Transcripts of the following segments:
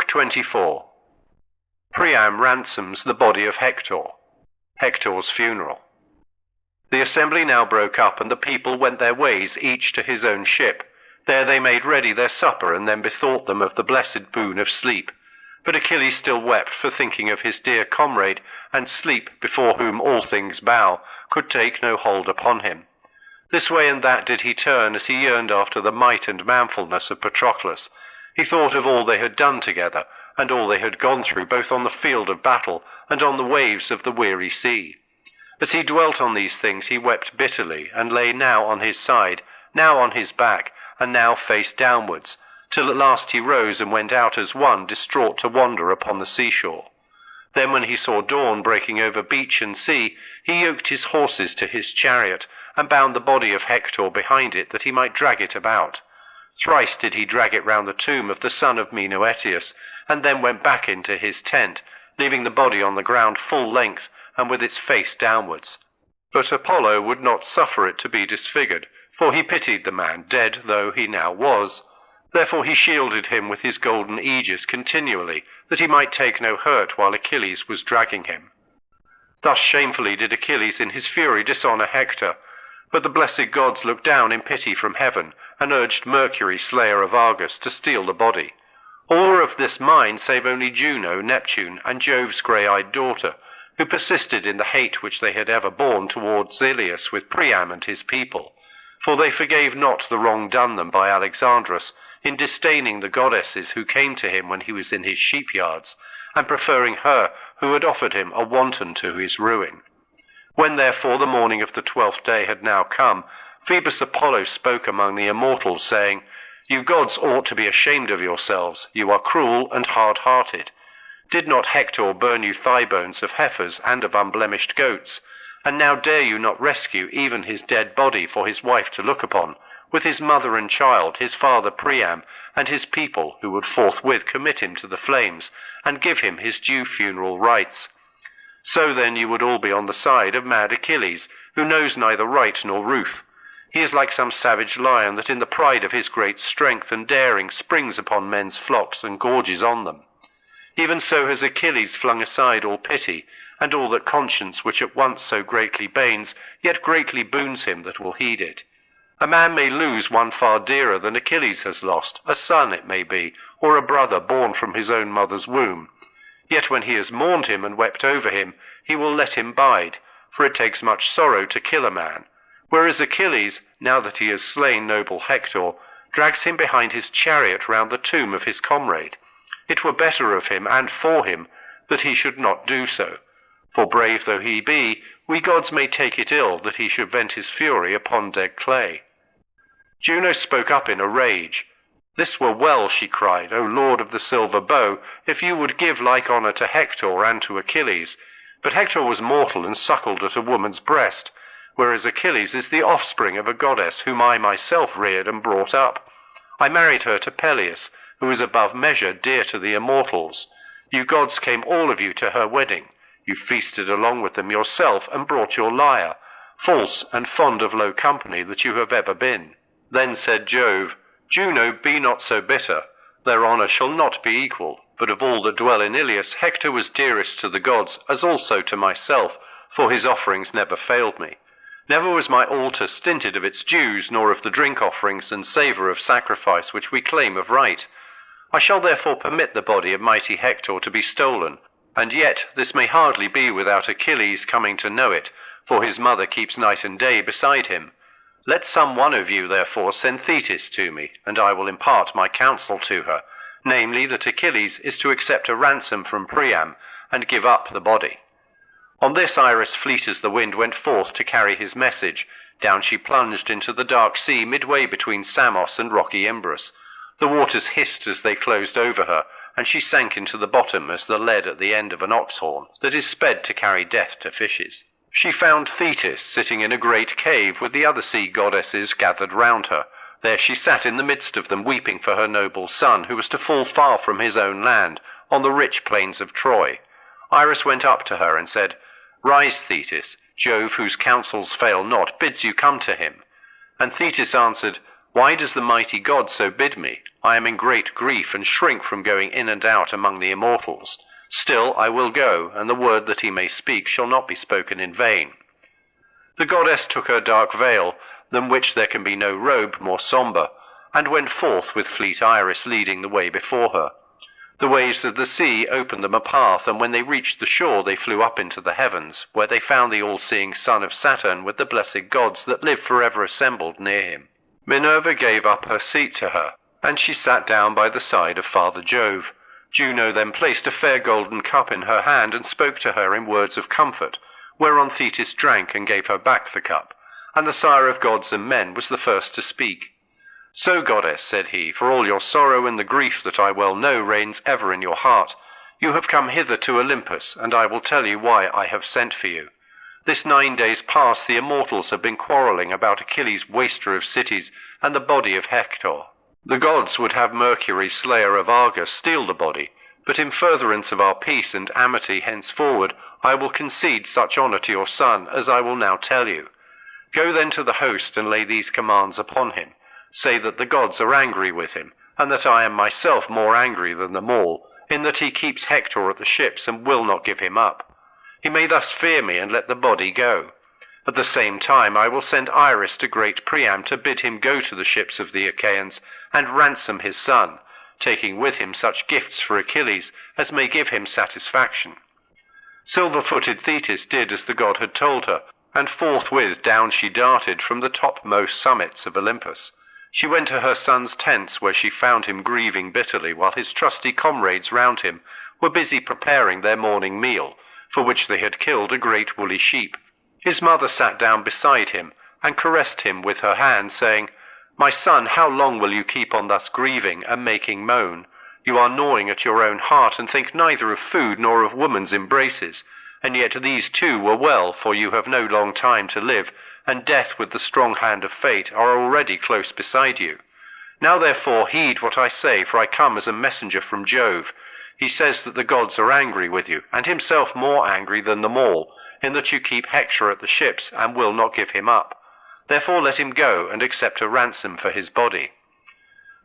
Book 24. Priam ransoms the body of Hector. Hector's funeral. The assembly now broke up, and the people went their ways, each to his own ship. There they made ready their supper, and then bethought them of the blessed boon of sleep. But Achilles still wept for thinking of his dear comrade, and sleep, before whom all things bow, could take no hold upon him. This way and that did he turn, as he yearned after the might and manfulness of Patroclus. He thought of all they had done together, and all they had gone through, both on the field of battle and on the waves of the weary sea. As he dwelt on these things he wept bitterly, and lay now on his side, now on his back, and now face downwards, till at last he rose and went out as one distraught to wander upon the seashore. Then when he saw dawn breaking over beach and sea, he yoked his horses to his chariot, and bound the body of Hector behind it, that he might drag it about. Thrice did he drag it round the tomb of the son of Menoetius, and then went back into his tent, leaving the body on the ground full length, and with its face downwards. But Apollo would not suffer it to be disfigured, for he pitied the man, dead though he now was. Therefore he shielded him with his golden aegis continually, that he might take no hurt while Achilles was dragging him. Thus shamefully did Achilles in his fury dishonour Hector, but the blessed gods looked down in pity from heaven, and urged Mercury, slayer of Argus, to steal the body. All were of this mind, save only Juno, Neptune, and Jove's grey-eyed daughter, who persisted in the hate which they had ever borne towards Iliad with Priam and his people. For they forgave not the wrong done them by Alexandrus, in disdaining the goddesses who came to him when he was in his sheep-yards, and preferring her who had offered him a wanton to his ruin. When therefore the morning of the 12th day had now come, Phoebus Apollo spoke among the immortals, saying, You gods ought to be ashamed of yourselves, you are cruel and hard-hearted. Did not Hector burn you thigh bones of heifers and of unblemished goats? And now dare you not rescue even his dead body for his wife to look upon, with his mother and child, his father Priam, and his people, who would forthwith commit him to the flames, and give him his due funeral rites. So then you would all be on the side of mad Achilles, who knows neither right nor ruth. He is like some savage lion that in the pride of his great strength and daring springs upon men's flocks and gorges on them. Even so has Achilles flung aside all pity, and all that conscience which at once so greatly banes, yet greatly boons him that will heed it. A man may lose one far dearer than Achilles has lost, a son it may be, or a brother born from his own mother's womb. Yet when he has mourned him and wept over him, he will let him bide, for it takes much sorrow to kill a man. Whereas Achilles, now that he has slain noble Hector, drags him behind his chariot round the tomb of his comrade. It were better of him and for him that he should not do so. For brave though he be, we gods may take it ill that he should vent his fury upon dead clay. Juno spoke up in a rage. This were well, she cried, O Lord of the silver bow, if you would give like honour to Hector and to Achilles. But Hector was mortal and suckled at a woman's breast, whereas Achilles is the offspring of a goddess whom I myself reared and brought up. I married her to Peleus, who is above measure dear to the immortals. You gods came all of you to her wedding. You feasted along with them yourself and brought your lyre, false and fond of low company that you have ever been. Then said Jove, Juno, be not so bitter. Their honour shall not be equal, but of all that dwell in Iliad, Hector was dearest to the gods, as also to myself, for his offerings never failed me. Never was my altar stinted of its dues, nor of the drink offerings and savour of sacrifice which we claim of right. I shall therefore permit the body of mighty Hector to be stolen, and yet this may hardly be without Achilles coming to know it, for his mother keeps night and day beside him. Let some one of you therefore send Thetis to me, and I will impart my counsel to her, namely that Achilles is to accept a ransom from Priam, and give up the body. On this Iris, fleet as the wind, went forth to carry his message. Down she plunged into the dark sea midway between Samos and rocky Imbrus. The waters hissed as they closed over her, and she sank into the bottom as the lead at the end of an ox-horn that is sped to carry death to fishes. She found Thetis sitting in a great cave with the other sea goddesses gathered round her. There she sat in the midst of them, weeping for her noble son, who was to fall far from his own land, on the rich plains of Troy. Iris went up to her and said, Rise, Thetis, Jove, whose counsels fail not, bids you come to him. And Thetis answered, Why does the mighty God so bid me? I am in great grief, and shrink from going in and out among the immortals. Still I will go, and the word that he may speak shall not be spoken in vain." The goddess took her dark veil, than which there can be no robe more sombre, and went forth with fleet Iris leading the way before her. The waves of the sea opened them a path, and when they reached the shore they flew up into the heavens, where they found the all-seeing son of Saturn with the blessed gods that live forever assembled near him. Minerva gave up her seat to her, and she sat down by the side of Father Jove. Juno then placed a fair golden cup in her hand and spoke to her in words of comfort, whereon Thetis drank and gave her back the cup, and the sire of gods and men was the first to speak. "So, goddess," said he, "for all your sorrow and the grief that I well know reigns ever in your heart, you have come hither to Olympus, and I will tell you why I have sent for you. This 9 days past the immortals have been quarrelling about Achilles, waster of cities, and the body of Hector. The gods would have Mercury, slayer of Argus, steal the body, but in furtherance of our peace and amity henceforward, I will concede such honour to your son as I will now tell you. Go then to the host and lay these commands upon him. Say that the gods are angry with him, and that I am myself more angry than them all, in that he keeps Hector at the ships and will not give him up. He may thus fear me and let the body go. At the same time I will send Iris to great Priam to bid him go to the ships of the Achaeans and ransom his son, taking with him such gifts for Achilles as may give him satisfaction." Silver-footed Thetis did as the god had told her, and forthwith down she darted from the topmost summits of Olympus. She went to her son's tents, where she found him grieving bitterly, while his trusty comrades round him were busy preparing their morning meal, for which they had killed a great woolly sheep. His mother sat down beside him, and caressed him with her hand, saying, "My son, how long will you keep on thus grieving and making moan? You are gnawing at your own heart, and think neither of food nor of woman's embraces, and yet these too were well, for you have no long time to live, and death with the strong hand of fate are already close beside you. Now therefore heed what I say, for I come as a messenger from Jove. He says that the gods are angry with you, and himself more angry than them all, in that you keep Hector at the ships and will not give him up. Therefore let him go and accept a ransom for his body."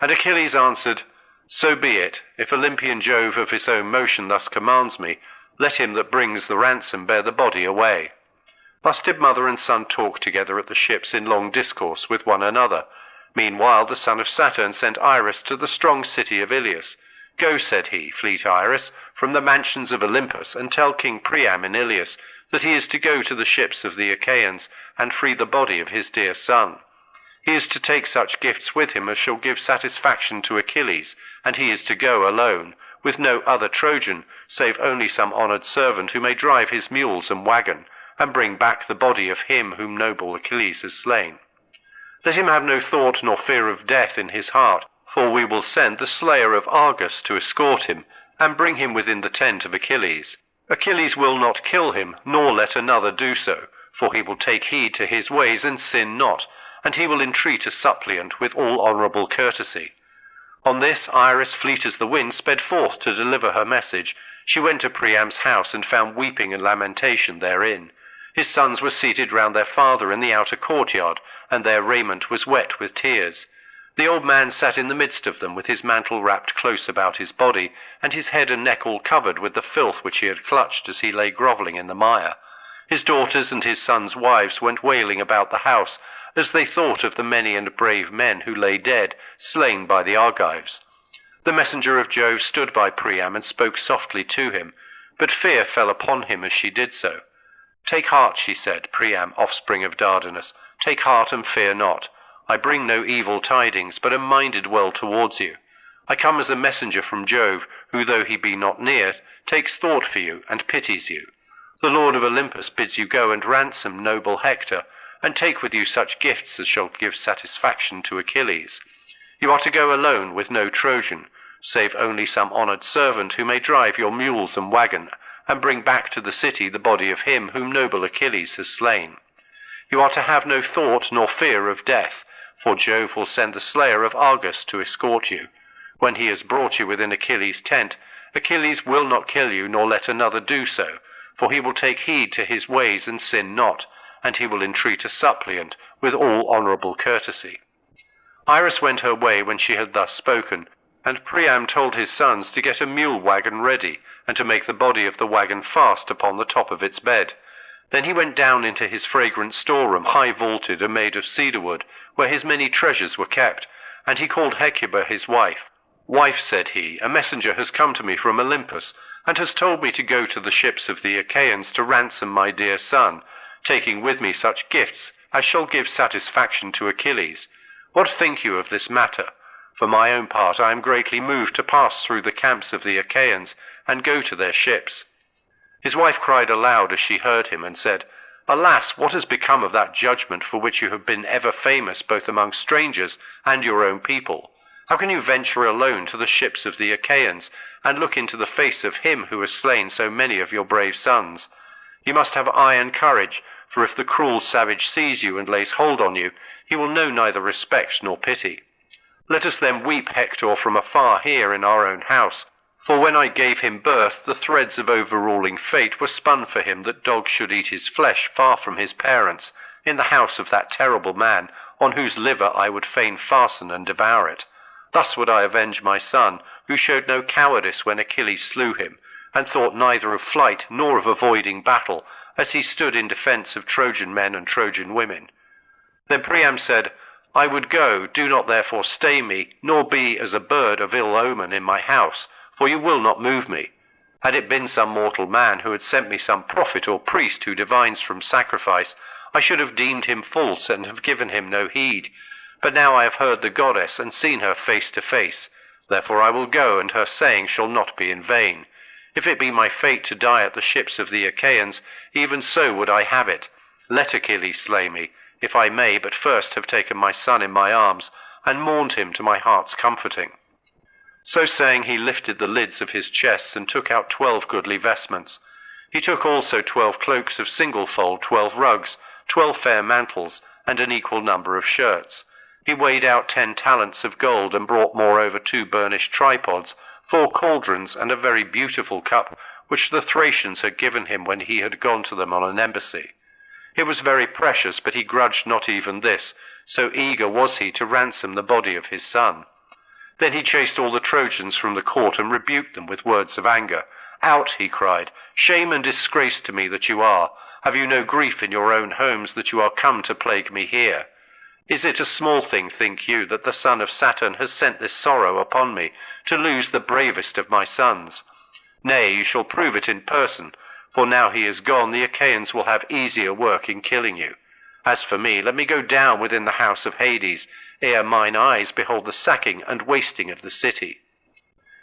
And Achilles answered, "So be it. If Olympian Jove of his own motion thus commands me, let him that brings the ransom bear the body away." Thus did mother and son talk together at the ships in long discourse with one another. Meanwhile the son of Saturn sent Iris to the strong city of Iliad. "Go," said he, "fleet Iris, from the mansions of Olympus, and tell King Priam in Iliad that he is to go to the ships of the Achaeans and free the body of his dear son. He is to take such gifts with him as shall give satisfaction to Achilles, and he is to go alone, with no other Trojan, save only some honoured servant who may drive his mules and wagon, and bring back the body of him whom noble Achilles has slain. Let him have no thought nor fear of death in his heart, for we will send the slayer of Argus to escort him, and bring him within the tent of Achilles. Achilles will not kill him, nor let another do so, for he will take heed to his ways and sin not, and he will entreat a suppliant with all honourable courtesy." On this Iris, fleet as the wind, sped forth to deliver her message. She went to Priam's house and found weeping and lamentation therein. His sons were seated round their father in the outer courtyard, and their raiment was wet with tears. The old man sat in the midst of them, with his mantle wrapped close about his body, and his head and neck all covered with the filth which he had clutched as he lay grovelling in the mire. His daughters and his sons' wives went wailing about the house, as they thought of the many and brave men who lay dead, slain by the Argives. The messenger of Jove stood by Priam and spoke softly to him, but fear fell upon him as she did so. "Take heart," she said, "Priam, offspring of Dardanus, take heart and fear not. I bring no evil tidings, but am minded well towards you. I come as a messenger from Jove, who, though he be not near, takes thought for you and pities you. The Lord of Olympus bids you go and ransom noble Hector, and take with you such gifts as shall give satisfaction to Achilles. You are to go alone with no Trojan, save only some honoured servant who may drive your mules and wagon, and bring back to the city the body of him whom noble Achilles has slain. You are to have no thought nor fear of death, for Jove will send the slayer of Argus to escort you. When he has brought you within Achilles' tent, Achilles will not kill you, nor let another do so, for he will take heed to his ways and sin not, and he will entreat a suppliant with all honourable courtesy. Iris went her way when she had thus spoken, and Priam told his sons to get a mule wagon ready, and to make the body of the wagon fast upon the top of its bed. Then he went down into his fragrant storeroom, high vaulted and made of cedar wood, where his many treasures were kept, and he called Hecuba his wife. "Wife," said he, "a messenger has come to me from Olympus, and has told me to go to the ships of the Achaeans to ransom my dear son, taking with me such gifts as shall give satisfaction to Achilles. What think you of this matter? For my own part, I am greatly moved to pass through the camps of the Achaeans, and go to their ships." His wife cried aloud as she heard him, and said, "Alas, what has become of that judgment for which you have been ever famous both among strangers and your own people? How can you venture alone to the ships of the Achaeans, and look into the face of him who has slain so many of your brave sons? You must have iron courage, for if the cruel savage sees you and lays hold on you, he will know neither respect nor pity. Let us then weep Hector from afar here in our own house, for when I gave him birth, the threads of overruling fate were spun for him that dogs should eat his flesh far from his parents, in the house of that terrible man, on whose liver I would fain fasten and devour it. Thus would I avenge my son, who showed no cowardice when Achilles slew him, and thought neither of flight nor of avoiding battle, as he stood in defence of Trojan men and Trojan women." Then Priam said, "I would go, do not therefore stay me, nor be as a bird of ill omen in my house, for you will not move me. Had it been some mortal man who had sent me some prophet or priest who divines from sacrifice, I should have deemed him false and have given him no heed. But now I have heard the goddess and seen her face to face. Therefore I will go, and her saying shall not be in vain. If it be my fate to die at the ships of the Achaeans, even so would I have it. Let Achilles slay me, if I may but first have taken my son in my arms, and mourned him to my heart's comforting." So saying, he lifted the lids of his chests, and took out 12 goodly vestments. He took also 12 cloaks of single fold, 12 rugs, 12 fair mantles, and an equal number of shirts. He weighed out 10 talents of gold, and brought moreover 2 burnished tripods, 4 cauldrons, and a very beautiful cup, which the Thracians had given him when he had gone to them on an embassy. It was very precious, but he grudged not even this, so eager was he to ransom the body of his son. Then he chased all the Trojans from the court, and rebuked them with words of anger. "Out," he cried, "shame and disgrace to me that you are! Have you no grief in your own homes that you are come to plague me here? Is it a small thing, think you, that the son of Saturn has sent this sorrow upon me, to lose the bravest of my sons? Nay, you shall prove it in person, for now he is gone, the Achaeans will have easier work in killing you. As for me, let me go down within the house of Hades, ere mine eyes behold the sacking and wasting of the city."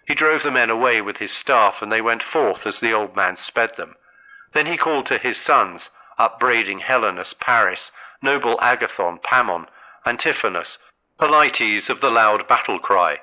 He drove the men away with his staff, and they went forth as the old man sped them. Then he called to his sons, upbraiding Helenus, Paris, noble Agathon, Pammon, Antiphanus, Polites of the loud battle cry,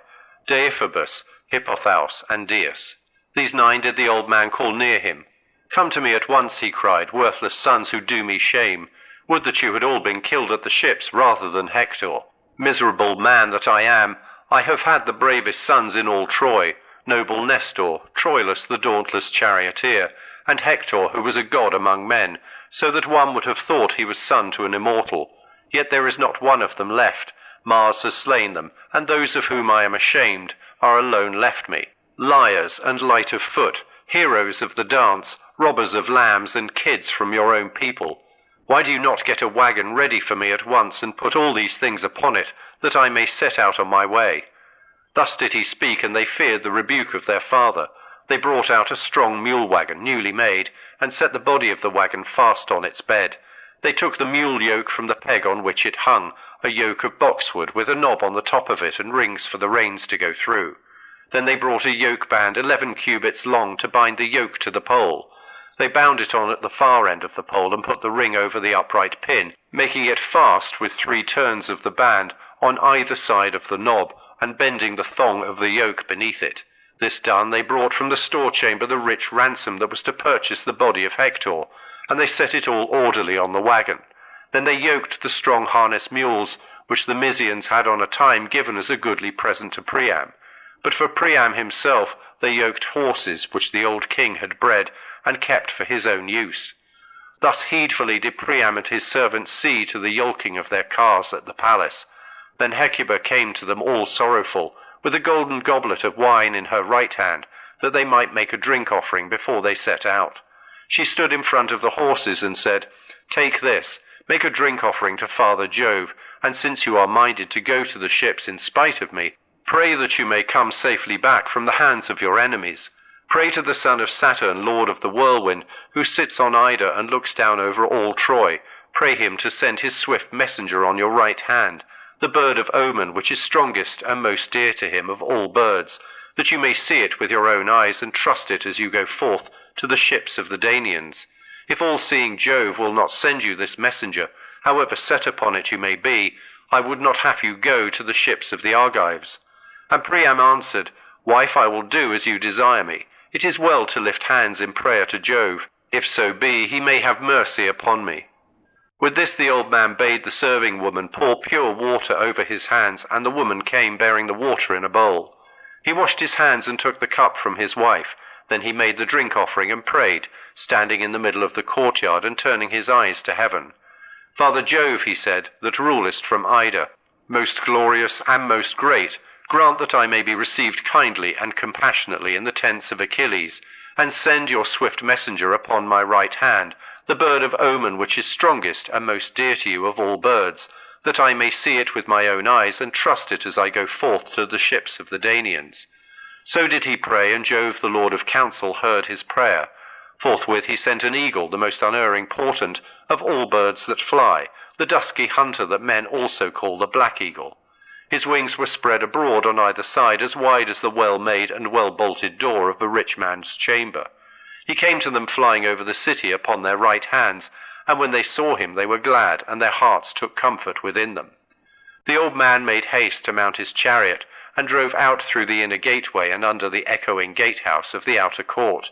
Deiphobus, Hippothaus, and Dius. These 9 did the old man call near him. "Come to me at once," he cried, "worthless sons who do me shame. Would that you had all been killed at the ships rather than Hector. Miserable man that I am, I have had the bravest sons in all Troy, noble Nestor, Troilus the dauntless charioteer, and Hector, who was a god among men, so that one would have thought he was son to an immortal. Yet there is not one of them left. Mars has slain them, and those of whom I am ashamed are alone left me. Liars and light of foot, heroes of the dance, robbers of lambs and kids from your own people. Why do you not get a wagon ready for me at once, and put all these things upon it, that I may set out on my way?" Thus did he speak, and they feared the rebuke of their father. They brought out a strong mule wagon, newly made, and set the body of the wagon fast on its bed. They took the mule yoke from the peg on which it hung, a yoke of boxwood with a knob on the top of it and rings for the reins to go through. Then they brought a yoke band 11 cubits long to bind the yoke to the pole. They bound it on at the far end of the pole, and put the ring over the upright pin, making it fast with 3 turns of the band on either side of the knob, and bending the thong of the yoke beneath it. This done, they brought from the store chamber the rich ransom that was to purchase the body of Hector, and they set it all orderly on the wagon. Then they yoked the strong harness mules, which the Mysians had on a time given as a goodly present to Priam. But for Priam himself they yoked horses, which the old king had bred, and kept for his own use. Thus heedfully did Priam and his servants see to the yolking of their cars at the palace. Then Hecuba came to them all sorrowful, with a golden goblet of wine in her right hand, that they might make a drink offering before they set out. She stood in front of the horses and said, "Take this, make a drink offering to Father Jove, and since you are minded to go to the ships in spite of me, pray that you may come safely back from the hands of your enemies. Pray to the son of Saturn, lord of the whirlwind, who sits on Ida and looks down over all Troy. Pray him to send his swift messenger on your right hand, the bird of omen which is strongest and most dear to him of all birds, that you may see it with your own eyes and trust it as you go forth to the ships of the Danaans. If all-seeing Jove will not send you this messenger, however set upon it you may be, I would not have you go to the ships of the Argives." And Priam answered, "Wife, I will do as you desire me. It is well to lift hands in prayer to Jove. If so be, he may have mercy upon me." With this the old man bade the serving woman pour pure water over his hands, and the woman came bearing the water in a bowl. He washed his hands and took the cup from his wife. Then he made the drink offering and prayed, standing in the middle of the courtyard and turning his eyes to heaven. "Father Jove," he said, "that rulest from Ida, most glorious and most great, grant that I may be received kindly and compassionately in the tents of Achilles, and send your swift messenger upon my right hand, the bird of omen which is strongest and most dear to you of all birds, that I may see it with my own eyes and trust it as I go forth to the ships of the Danaans." So did he pray, and Jove the Lord of Counsel heard his prayer. Forthwith he sent an eagle, the most unerring portent of all birds that fly, the dusky hunter that men also call the black eagle. His wings were spread abroad on either side, as wide as the well-made and well-bolted door of a rich man's chamber. He came to them flying over the city upon their right hands, and when they saw him they were glad, and their hearts took comfort within them. The old man made haste to mount his chariot, and drove out through the inner gateway and under the echoing gatehouse of the outer court.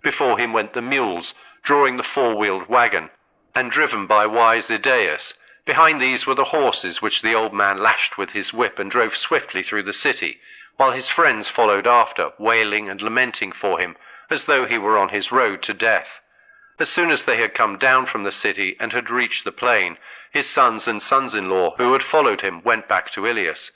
Before him went the mules, drawing the four-wheeled wagon, and driven by wise Idaeus. Behind these were the horses which the old man lashed with his whip and drove swiftly through the city, while his friends followed after, wailing and lamenting for him, as though he were on his road to death. As soon as they had come down from the city and had reached the plain, his sons and sons-in-law who had followed him went back to Iliad.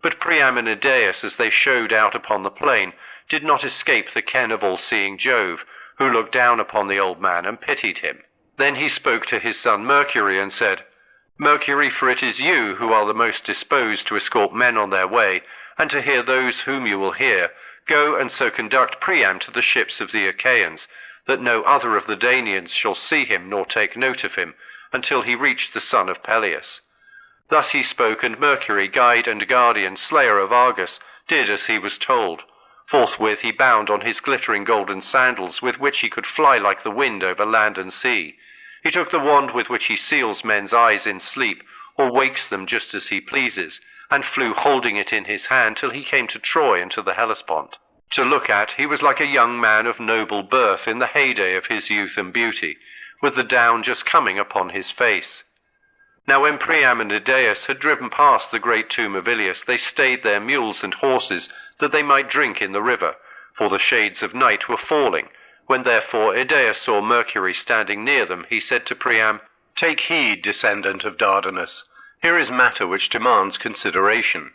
But Priam and Idaeus, as they showed out upon the plain, did not escape the ken of all-seeing Jove, who looked down upon the old man and pitied him. Then he spoke to his son Mercury and said, "Mercury, for it is you who are the most disposed to escort men on their way, and to hear those whom you will hear, go and so conduct Priam to the ships of the Achaeans, that no other of the Danaans shall see him nor take note of him, until he reach the son of Peleus." Thus he spoke, and Mercury, guide and guardian, slayer of Argus, did as he was told. Forthwith he bound on his glittering golden sandals, with which he could fly like the wind over land and sea. He took the wand with which he seals men's eyes in sleep, or wakes them just as he pleases, and flew holding it in his hand till he came to Troy and to the Hellespont. To look at, he was like a young man of noble birth in the heyday of his youth and beauty, with the down just coming upon his face. Now when Priam and Idaeus had driven past the great tomb of Iliad, they stayed their mules and horses, that they might drink in the river, for the shades of night were falling. When therefore Idaeus saw Mercury standing near them, he said to Priam, "Take heed, descendant of Dardanus. Here is matter which demands consideration.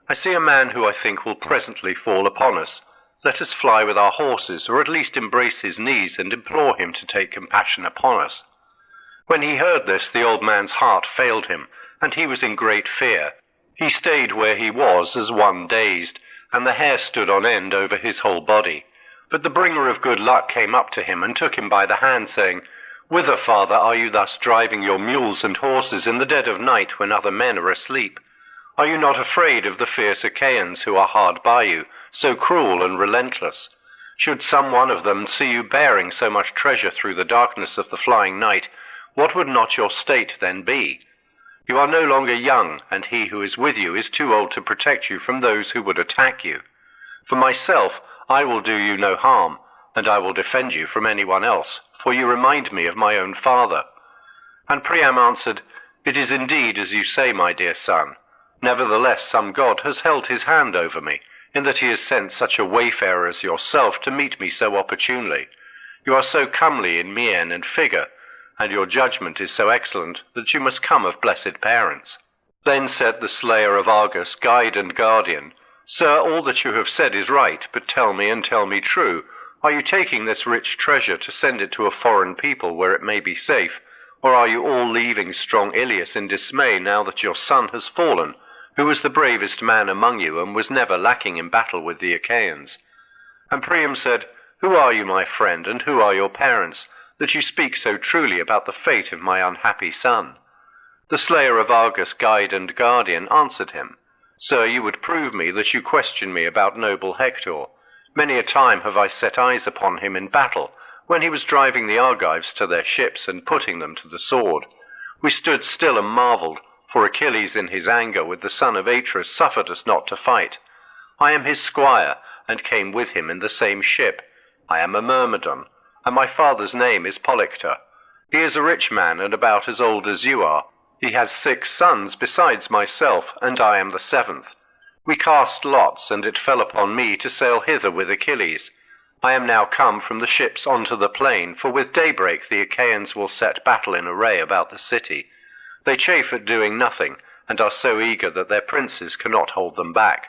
I see a man who I think will presently fall upon us. Let us fly with our horses, or at least embrace his knees, and implore him to take compassion upon us." When he heard this, the old man's heart failed him, and he was in great fear. He stayed where he was as one dazed, and the hair stood on end over his whole body. But the bringer of good luck came up to him and took him by the hand, saying, "Whither, father, are you thus driving your mules and horses in the dead of night when other men are asleep? Are you not afraid of the fierce Achaeans who are hard by you, so cruel and relentless? Should some one of them see you bearing so much treasure through the darkness of the flying night, what would not your state then be? You are no longer young, and he who is with you is too old to protect you from those who would attack you. For myself, I will do you no harm, and I will defend you from anyone else, for you remind me of my own father." And Priam answered, "It is indeed as you say, my dear son. Nevertheless some god has held his hand over me, in that he has sent such a wayfarer as yourself to meet me so opportunely. You are so comely in mien and figure, and your judgment is so excellent that you must come of blessed parents." Then said the slayer of Argus, guide and guardian, Sir, all that you have said is right, but tell me and tell me true. Are you taking this rich treasure to send it to a foreign people where it may be safe, or are you all leaving strong Ilias in dismay now that your son has fallen, who was the bravest man among you and was never lacking in battle with the Achaeans? And Priam said, Who are you, my friend, and who are your parents, that you speak so truly about the fate of my unhappy son? The slayer of Argus, guide and guardian, answered him, Sir, you would prove me that you question me about noble Hector. Many a time have I set eyes upon him in battle, when he was driving the Argives to their ships and putting them to the sword. We stood still and marvelled, for Achilles in his anger with the son of Atreus suffered us not to fight. I am his squire, and came with him in the same ship. I am a Myrmidon, and my father's name is Polyctor. He is a rich man and about as old as you are. He has 6 sons besides myself, and I am the 7th. We cast lots, and it fell upon me to sail hither with Achilles. I am now come from the ships onto the plain, for with daybreak the Achaeans will set battle in array about the city. They chafe at doing nothing, and are so eager that their princes cannot hold them back.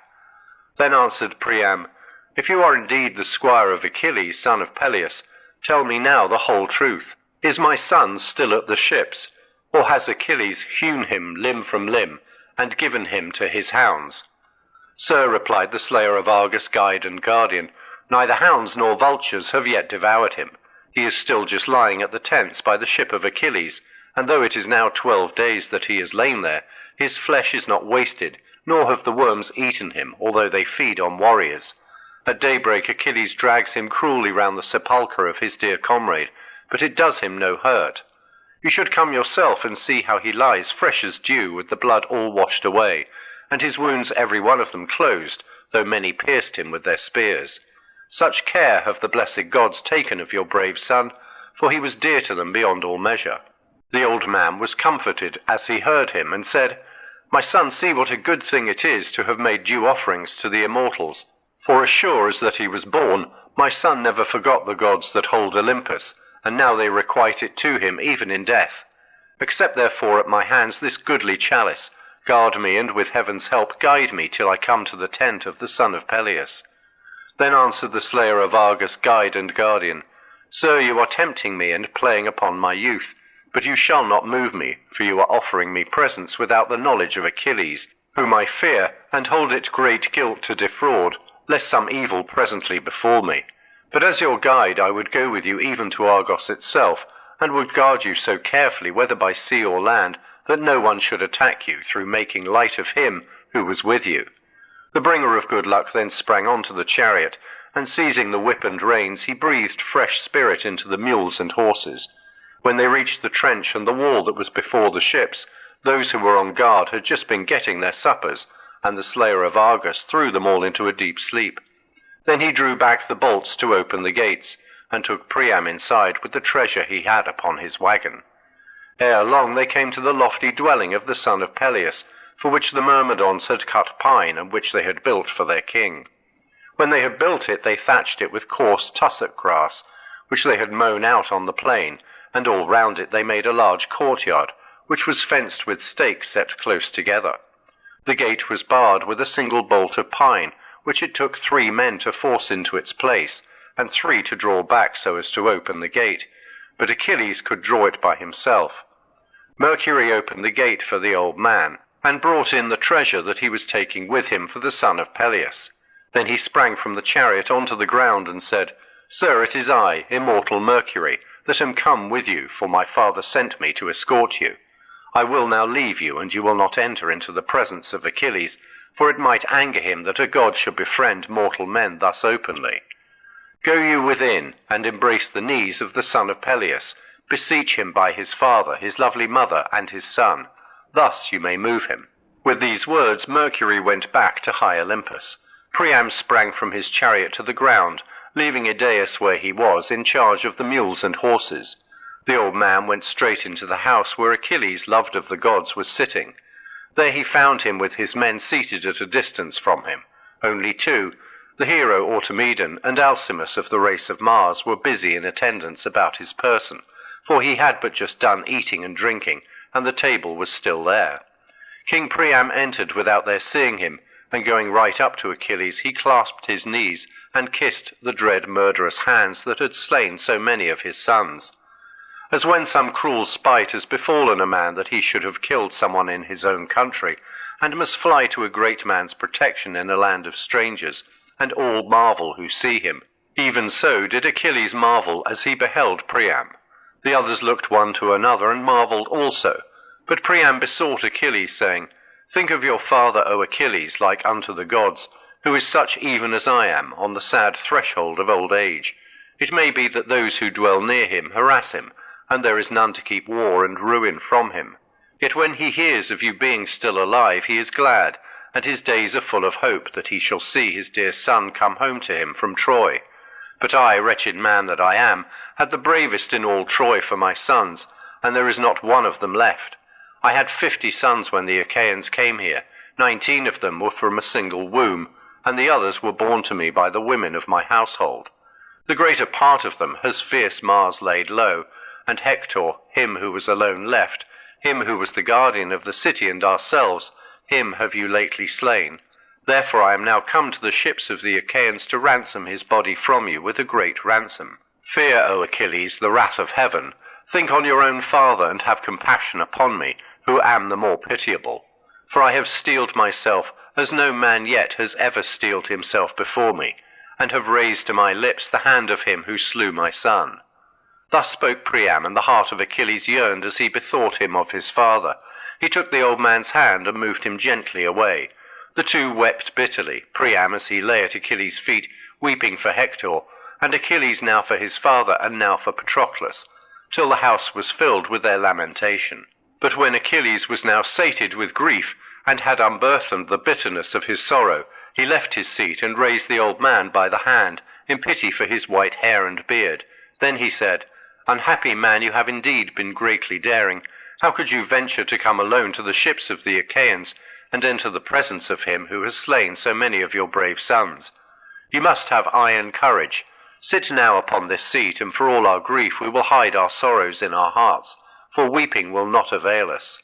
Then answered Priam, If you are indeed the squire of Achilles, son of Peleus, tell me now the whole truth. Is my son still at the ships, or has Achilles hewn him limb from limb, and given him to his hounds? Sir, replied the slayer of Argus, guide and guardian, neither hounds nor vultures have yet devoured him. He is still just lying at the tents by the ship of Achilles, and though it is now 12 days that he has lain there, his flesh is not wasted, nor have the worms eaten him, although they feed on warriors. At daybreak Achilles drags him cruelly round the sepulchre of his dear comrade, but it does him no hurt. You should come yourself and see how he lies fresh as dew, with the blood all washed away, and his wounds every one of them closed, though many pierced him with their spears. Such care have the blessed gods taken of your brave son, for he was dear to them beyond all measure. The old man was comforted as he heard him, and said, My son, see what a good thing it is to have made due offerings to the immortals. For as sure as that he was born, my son never forgot the gods that hold Olympus, and now they requite it to him even in death. Accept therefore at my hands this goodly chalice, guard me, and with heaven's help guide me till I come to the tent of the son of Peleus. Then answered the slayer of Argus, guide and guardian, Sir, you are tempting me and playing upon my youth, but you shall not move me, for you are offering me presents without the knowledge of Achilles, whom I fear, and hold it great guilt to defraud, lest some evil presently befall me. But as your guide I would go with you even to Argos itself, and would guard you so carefully, whether by sea or land, that no one should attack you through making light of him who was with you. The bringer of good luck then sprang on to the chariot, and seizing the whip and reins, he breathed fresh spirit into the mules and horses. When they reached the trench and the wall that was before the ships, those who were on guard had just been getting their suppers, and the slayer of Argus threw them all into a deep sleep. Then he drew back the bolts to open the gates, and took Priam inside with the treasure he had upon his wagon. Ere long they came to the lofty dwelling of the son of Peleus, for which the Myrmidons had cut pine, and which they had built for their king. When they had built it, they thatched it with coarse tussock grass, which they had mown out on the plain, and all round it they made a large courtyard, which was fenced with stakes set close together. The gate was barred with a single bolt of pine, which it took 3 men to force into its place, and 3 to draw back so as to open the gate, but Achilles could draw it by himself. Mercury opened the gate for the old man, and brought in the treasure that he was taking with him for the son of Peleus. Then he sprang from the chariot onto the ground and said, Sir, it is I, immortal Mercury, that am come with you, for my father sent me to escort you. I will now leave you, and you will not enter into the presence of Achilles, for it might anger him that a god should befriend mortal men thus openly. Go you within, and embrace the knees of the son of Peleus, beseech him by his father, his lovely mother, and his son. Thus you may move him. With these words Mercury went back to high Olympus. Priam sprang from his chariot to the ground, leaving Idaeus where he was, in charge of the mules and horses. The old man went straight into the house where Achilles, loved of the gods, was sitting. There he found him with his men seated at a distance from him. Only 2, the hero Automedon and Alcimus of the race of Mars, were busy in attendance about his person, for he had but just done eating and drinking, and the table was still there. King Priam entered without their seeing him, and going right up to Achilles, he clasped his knees and kissed the dread murderous hands that had slain so many of his sons. As when some cruel spite has befallen a man that he should have killed someone in his own country, and must fly to a great man's protection in a land of strangers, and all marvel who see him. Even so did Achilles marvel as he beheld Priam. The others looked one to another and marvelled also. But Priam besought Achilles, saying, Think of your father, O Achilles, like unto the gods, who is such even as I am, on the sad threshold of old age. It may be that those who dwell near him harass him, and there is none to keep war and ruin from him. Yet when he hears of you being still alive, he is glad, and his days are full of hope that he shall see his dear son come home to him from Troy. But I, wretched man that I am, had the bravest in all Troy for my sons, and there is not one of them left. I had 50 sons when the Achaeans came here. 19 of them were from a single womb, and the others were born to me by the women of my household. The greater part of them has fierce Mars laid low, and Hector, him who was alone left, him who was the guardian of the city and ourselves, him have you lately slain. Therefore I am now come to the ships of the Achaeans to ransom his body from you with a great ransom. Fear, O Achilles, the wrath of heaven. Think on your own father, and have compassion upon me, who am the more pitiable. For I have steeled myself, as no man yet has ever steeled himself before me, and have raised to my lips the hand of him who slew my son. Thus spoke Priam, and the heart of Achilles yearned as he bethought him of his father. He took the old man's hand and moved him gently away. The two wept bitterly, Priam as he lay at Achilles' feet, weeping for Hector, and Achilles now for his father and now for Patroclus, till the house was filled with their lamentation. But when Achilles was now sated with grief, and had unburthened the bitterness of his sorrow, he left his seat and raised the old man by the hand, in pity for his white hair and beard. Then he said, Unhappy man, you have indeed been greatly daring. How could you venture to come alone to the ships of the Achaeans, and enter the presence of him who has slain so many of your brave sons? You must have iron courage. Sit now upon this seat, and for all our grief we will hide our sorrows in our hearts, for weeping will not avail us.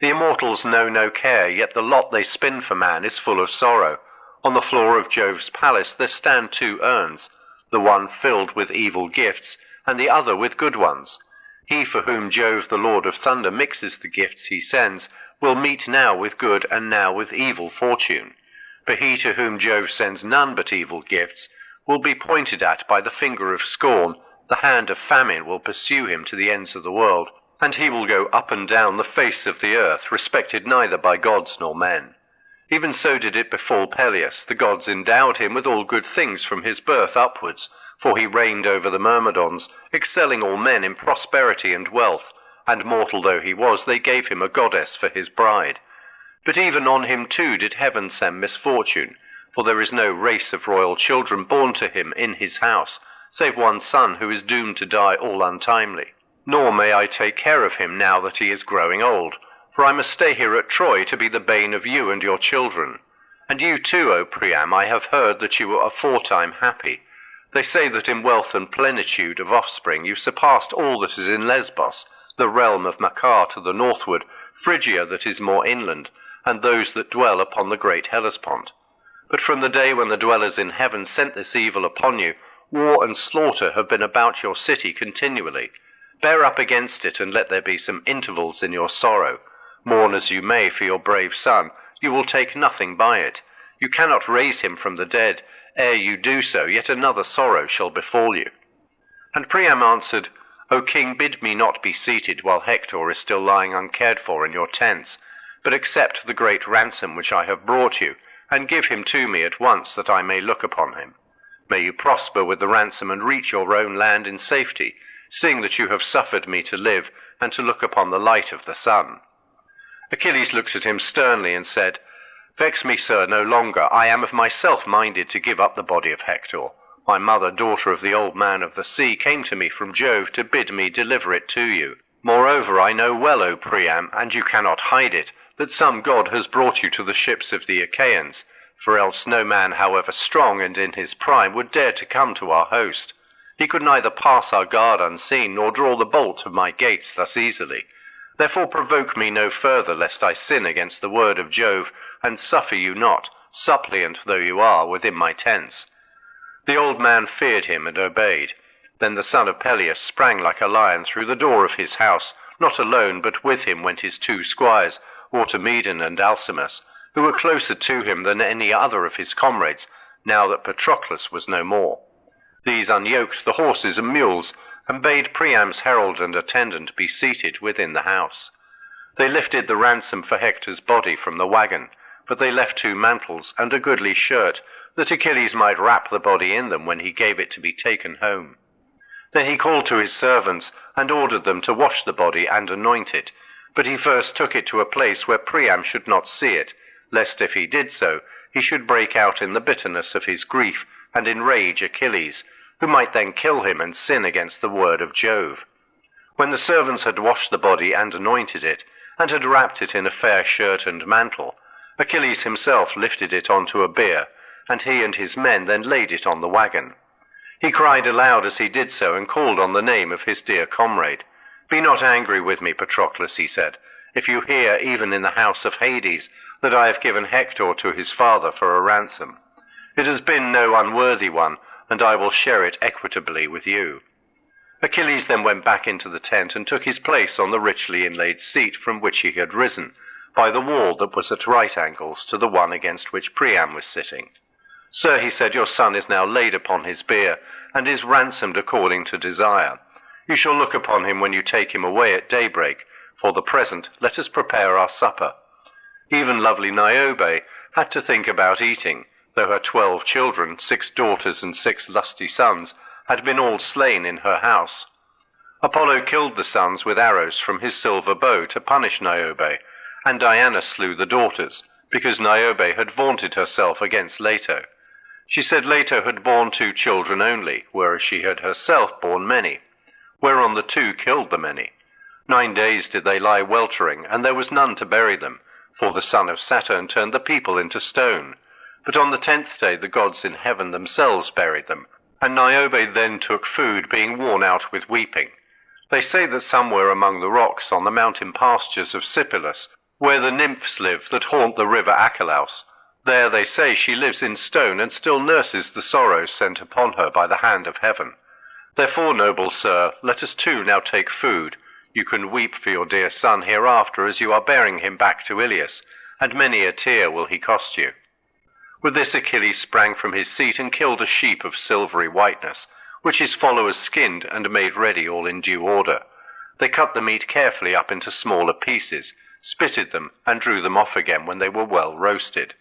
The immortals know no care, yet the lot they spin for man is full of sorrow. On the floor of Jove's palace there stand 2 urns, the one filled with evil gifts, and the other with good ones. He for whom Jove the Lord of Thunder mixes the gifts he sends, will meet now with good and now with evil fortune. But he to whom Jove sends none but evil gifts will be pointed at by the finger of scorn, the hand of famine will pursue him to the ends of the world, and he will go up and down the face of the earth, respected neither by gods nor men. Even so did it befall Peleus. The gods endowed him with all good things from his birth upwards, for he reigned over the Myrmidons, excelling all men in prosperity and wealth, and mortal though he was, they gave him a goddess for his bride. But even on him too did heaven send misfortune, for there is no race of royal children born to him in his house, save one son who is doomed to die all untimely. Nor may I take care of him now that he is growing old, for I must stay here at Troy to be the bane of you and your children. And you too, O Priam, I have heard that you were aforetime happy. They say that in wealth and plenitude of offspring you surpassed all that is in Lesbos, the realm of Macar to the northward, Phrygia that is more inland, and those that dwell upon the great Hellespont. But from the day when the dwellers in heaven sent this evil upon you, war and slaughter have been about your city continually. Bear up against it, and let there be some intervals in your sorrow. Mourn as you may for your brave son, you will take nothing by it. You cannot raise him from the dead. Ere you do so, yet another sorrow shall befall you. And Priam answered, O king, bid me not be seated while Hector is still lying uncared for in your tents, but accept the great ransom which I have brought you, and give him to me at once, that I may look upon him. May you prosper with the ransom and reach your own land in safety, seeing that you have suffered me to live, and to look upon the light of the sun. Achilles looked at him sternly and said, Vex me, sir, no longer. I am of myself minded to give up the body of Hector. My mother, daughter of the old man of the sea, came to me from Jove to bid me deliver it to you. Moreover, I know well, O Priam, and you cannot hide it, that some god has brought you to the ships of the Achaeans, for else no man, however strong and in his prime, would dare to come to our host. He could neither pass our guard unseen, nor draw the bolt of my gates thus easily. Therefore provoke me no further, lest I sin against the word of Jove, and suffer you not, suppliant though you are, within my tents." The old man feared him and obeyed. Then the son of Peleus sprang like a lion through the door of his house, not alone, but with him went his 2 squires, Automedon and Alcimus, who were closer to him than any other of his comrades, now that Patroclus was no more. These unyoked the horses and mules, and bade Priam's herald and attendant be seated within the house. They lifted the ransom for Hector's body from the wagon, but they left 2 mantles and a goodly shirt, that Achilles might wrap the body in them when he gave it to be taken home. Then he called to his servants, and ordered them to wash the body and anoint it, but he first took it to a place where Priam should not see it, lest if he did so, he should break out in the bitterness of his grief, and enrage Achilles, who might then kill him and sin against the word of Jove. When the servants had washed the body and anointed it, and had wrapped it in a fair shirt and mantle, Achilles himself lifted it onto a bier, and he and his men then laid it on the wagon. He cried aloud as he did so, and called on the name of his dear comrade. "Be not angry with me, Patroclus," he said, "if you hear, even in the house of Hades, that I have given Hector to his father for a ransom. It has been no unworthy one, and I will share it equitably with you." Achilles then went back into the tent and took his place on the richly inlaid seat from which he had risen, by the wall that was at right angles to the one against which Priam was sitting. "Sir," he said, "your son is now laid upon his bier, and is ransomed according to desire. You shall look upon him when you take him away at daybreak. For the present, let us prepare our supper." Even lovely Niobe had to think about eating, though her 12 children, 6 daughters and 6 lusty sons, had been all slain in her house. Apollo killed the sons with arrows from his silver bow to punish Niobe, and Diana slew the daughters, because Niobe had vaunted herself against Leto. She said Leto had borne 2 children only, whereas she had herself borne many, whereon the 2 killed the many. 9 days did they lie weltering, and there was none to bury them, for the son of Saturn turned the people into stone. But on the 10th day the gods in heaven themselves buried them, and Niobe then took food, being worn out with weeping. They say that somewhere among the rocks on the mountain pastures of Sipylus, where the nymphs live that haunt the river Achelous, there they say she lives in stone, and still nurses the sorrows sent upon her by the hand of heaven. Therefore, noble sir, let us too now take food. You can weep for your dear son hereafter as you are bearing him back to Iliad, and many a tear will he cost you." With this Achilles sprang from his seat and killed a sheep of silvery whiteness, which his followers skinned and made ready all in due order. They cut the meat carefully up into smaller pieces, spitted them, and drew them off again when they were well roasted.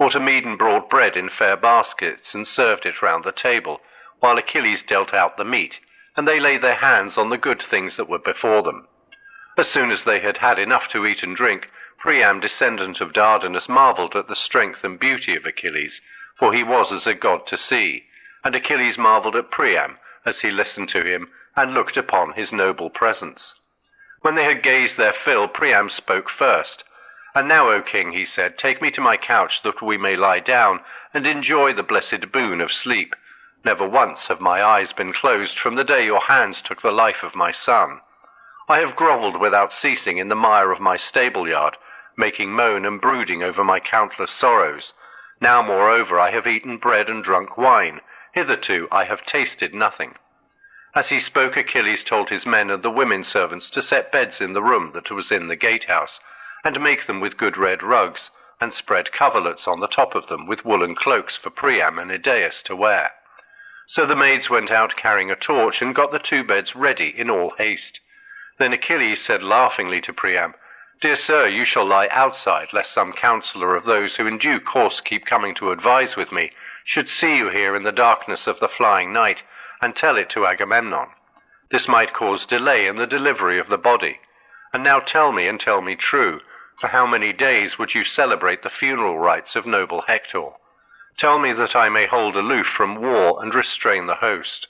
Automedon brought bread in fair baskets and served it round the table, while Achilles dealt out the meat, and they laid their hands on the good things that were before them. As soon as they had had enough to eat and drink, Priam, descendant of Dardanus, marvelled at the strength and beauty of Achilles, for he was as a god to see, and Achilles marvelled at Priam, as he listened to him, and looked upon his noble presence. When they had gazed their fill, Priam spoke first. "And now, O king," he said, "take me to my couch, that we may lie down, and enjoy the blessed boon of sleep. Never once have my eyes been closed from the day your hands took the life of my son. I have grovelled without ceasing in the mire of my stable-yard, making moan and brooding over my countless sorrows. Now, moreover, I have eaten bread and drunk wine. Hitherto I have tasted nothing." As he spoke, Achilles told his men and the women servants to set beds in the room that was in the gatehouse, and make them with good red rugs, and spread coverlets on the top of them with woolen cloaks for Priam and Idaeus to wear. So the maids went out carrying a torch, and got the 2 beds ready in all haste. Then Achilles said laughingly to Priam, "Dear sir, you shall lie outside, lest some counsellor of those who in due course keep coming to advise with me should see you here in the darkness of the flying night, and tell it to Agamemnon. This might cause delay in the delivery of the body. And now tell me, and tell me true, for how many days would you celebrate the funeral rites of noble Hector? Tell me that I may hold aloof from war and restrain the host."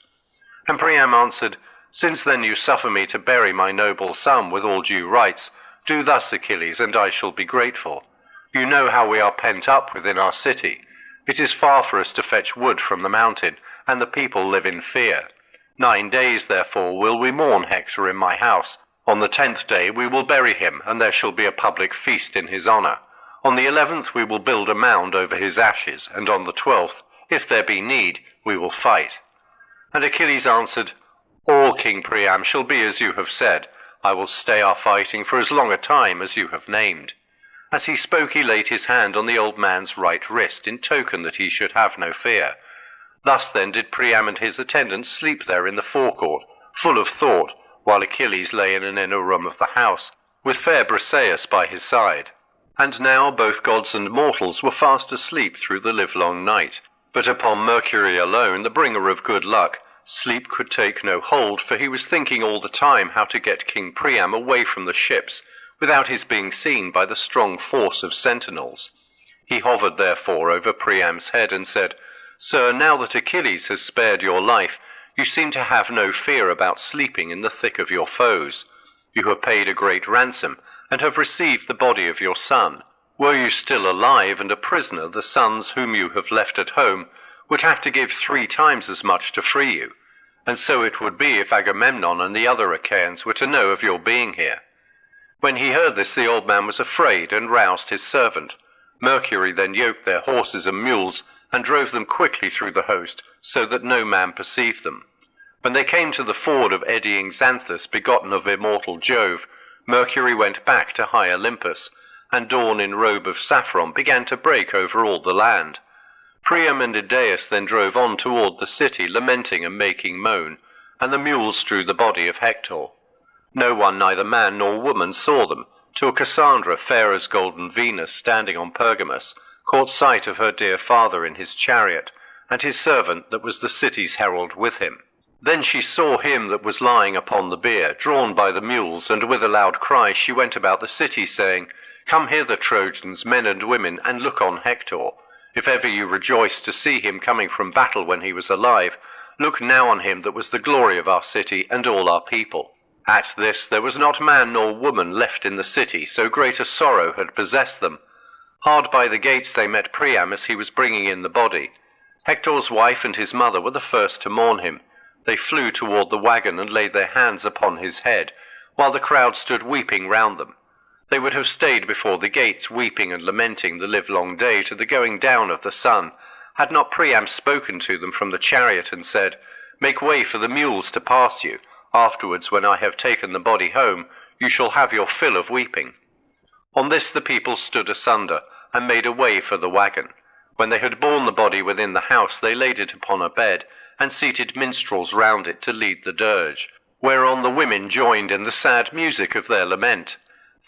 And Priam answered, "Since then you suffer me to bury my noble son with all due rites, do thus, Achilles, and I shall be grateful. You know how we are pent up within our city. It is far for us to fetch wood from the mountain, and the people live in fear. 9 days, therefore, will we mourn Hector in my house, On the 10th day we will bury him, and there shall be a public feast in his honor. On the 11th we will build a mound over his ashes, and on the 12th, if there be need, we will fight." And Achilles answered, "All, King Priam, shall be as you have said. I will stay our fighting for as long a time as you have named." As he spoke, he laid his hand on the old man's right wrist, in token that he should have no fear. Thus then did Priam and his attendants sleep there in the forecourt, full of thought, while Achilles lay in an inner room of the house, with fair Briseis by his side. And now both gods and mortals were fast asleep through the livelong night. But upon Mercury alone, the bringer of good luck, sleep could take no hold, for he was thinking all the time how to get King Priam away from the ships, without his being seen by the strong force of sentinels. He hovered therefore over Priam's head and said, "Sir, now that Achilles has spared your life, you seem to have no fear about sleeping in the thick of your foes. You have paid a great ransom, and have received the body of your son. Were you still alive and a prisoner, the sons whom you have left at home would have to give 3 times as much to free you. And so it would be if Agamemnon and the other Achaeans were to know of your being here." When he heard this, the old man was afraid, and roused his servant. Mercury then yoked their horses and mules, and drove them quickly through the host, so that no man perceived them. When they came to the ford of eddying Xanthus, begotten of immortal Jove, Mercury went back to high Olympus, and dawn in robe of saffron began to break over all the land. Priam and Idaeus then drove on toward the city, lamenting and making moan, and the mules drew the body of Hector. No one, neither man nor woman, saw them, till Cassandra, fair as golden Venus, standing on Pergamus, caught sight of her dear father in his chariot, and his servant that was the city's herald with him. Then she saw him that was lying upon the bier, drawn by the mules, and with a loud cry she went about the city, saying, "Come hither, Trojans, men and women, and look on Hector. If ever you rejoiced to see him coming from battle when he was alive, look now on him that was the glory of our city and all our people." At this there was not man nor woman left in the city, so great a sorrow had possessed them. Hard by the gates they met Priam as he was bringing in the body. Hector's wife and his mother were the first to mourn him. They flew toward the wagon and laid their hands upon his head, while the crowd stood weeping round them. They would have stayed before the gates, weeping and lamenting the livelong day to the going down of the sun, had not Priam spoken to them from the chariot and said, "Make way for the mules to pass you. Afterwards, when I have taken the body home, you shall have your fill of weeping." On this the people stood asunder, and made a way for the wagon. When they had borne the body within the house, they laid it upon a bed, and seated minstrels round it to lead the dirge, whereon the women joined in the sad music of their lament.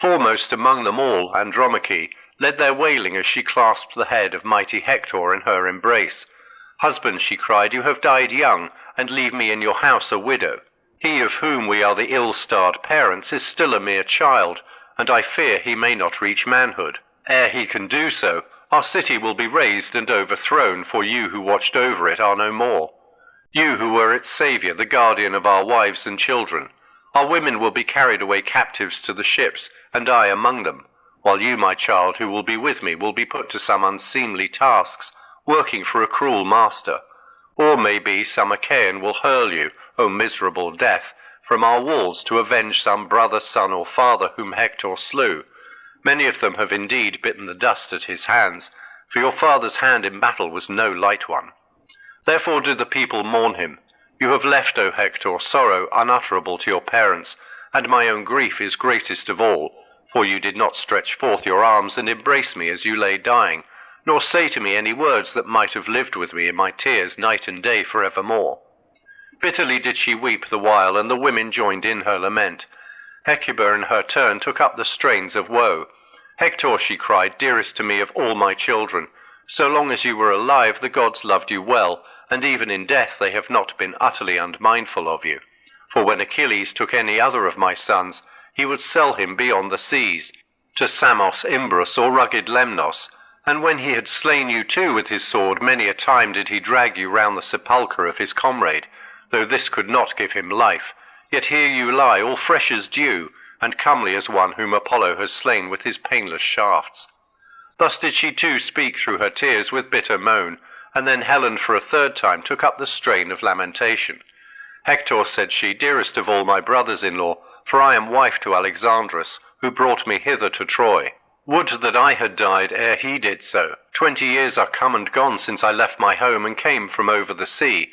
Foremost among them all, Andromache led their wailing as she clasped the head of mighty Hector in her embrace. "Husband," she cried, "you have died young, and leave me in your house a widow. He of whom we are the ill-starred parents is still a mere child, and I fear he may not reach manhood. Ere he can do so, our city will be razed and overthrown, for you who watched over it are no more. You who were its saviour, the guardian of our wives and children. Our women will be carried away captives to the ships, and I among them, while you, my child, who will be with me, will be put to some unseemly tasks, working for a cruel master. Or maybe some Achaean will hurl you, O miserable death, from our walls to avenge some brother, son, or father whom Hector slew. Many of them have indeed bitten the dust at his hands, for your father's hand in battle was no light one. Therefore do the people mourn him. You have left, O Hector, sorrow unutterable to your parents, and my own grief is greatest of all, for you did not stretch forth your arms and embrace me as you lay dying, nor say to me any words that might have lived with me in my tears night and day for evermore." Bitterly did she weep the while, and the women joined in her lament. Hecuba in her turn took up the strains of woe. "Hector," she cried, "dearest to me of all my children, so long as you were alive the gods loved you well, and even in death they have not been utterly unmindful of you. For when Achilles took any other of my sons, he would sell him beyond the seas, to Samos, Imbrus, or rugged Lemnos, and when he had slain you too with his sword, many a time did he drag you round the sepulchre of his comrade, though this could not give him life. Yet here you lie, all fresh as dew, and comely as one whom Apollo has slain with his painless shafts." Thus did she too speak through her tears with bitter moan, and then Helen for a third time took up the strain of lamentation. "Hector," said she, "dearest of all my brothers-in-law, for I am wife to Alexandrus, who brought me hither to Troy. Would that I had died ere he did so. 20 years are come and gone since I left my home and came from over the sea,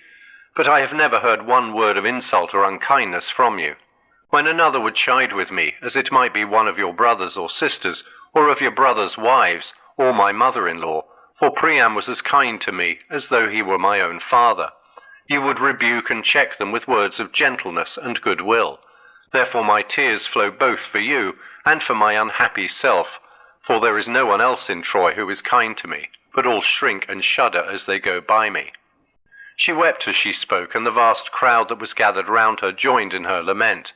but I have never heard one word of insult or unkindness from you. When another would chide with me, as it might be one of your brothers or sisters, or of your brothers' wives, or my mother-in-law, for Priam was as kind to me as though he were my own father, you would rebuke and check them with words of gentleness and goodwill. Therefore my tears flow both for you and for my unhappy self, for there is no one else in Troy who is kind to me, but all shrink and shudder as they go by me." She wept as she spoke, and the vast crowd that was gathered round her joined in her lament.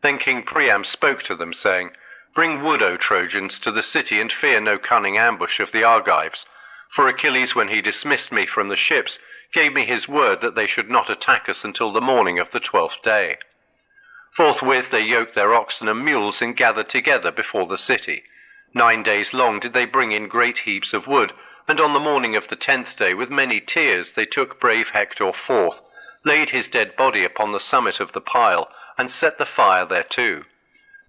Then King Priam spoke to them, saying, "Bring wood, O Trojans, to the city, and fear no cunning ambush of the Argives. For Achilles, when he dismissed me from the ships, gave me his word that they should not attack us until the morning of the 12th day." Forthwith they yoked their oxen and mules and gathered together before the city. 9 days long did they bring in great heaps of wood, and on the morning of the 10th day, with many tears, they took brave Hector forth, laid his dead body upon the summit of the pile, and set the fire thereto.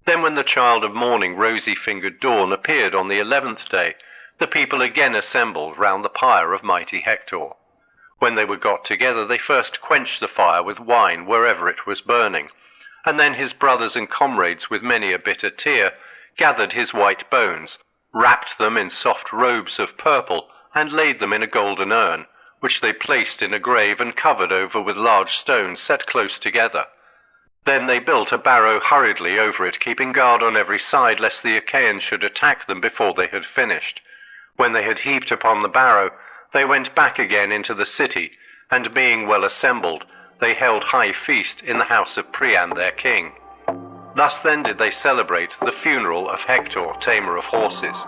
Then when the child of morning, rosy-fingered dawn, appeared on the 11th day, the people again assembled round the pyre of mighty Hector. When they were got together, they first quenched the fire with wine wherever it was burning, and then his brothers and comrades, with many a bitter tear, gathered his white bones, wrapped them in soft robes of purple, and laid them in a golden urn, which they placed in a grave and covered over with large stones set close together. Then they built a barrow hurriedly over it, keeping guard on every side, lest the Achaeans should attack them before they had finished. When they had heaped upon the barrow, they went back again into the city, and being well assembled, they held high feast in the house of Priam their king. Thus then did they celebrate the funeral of Hector, tamer of horses.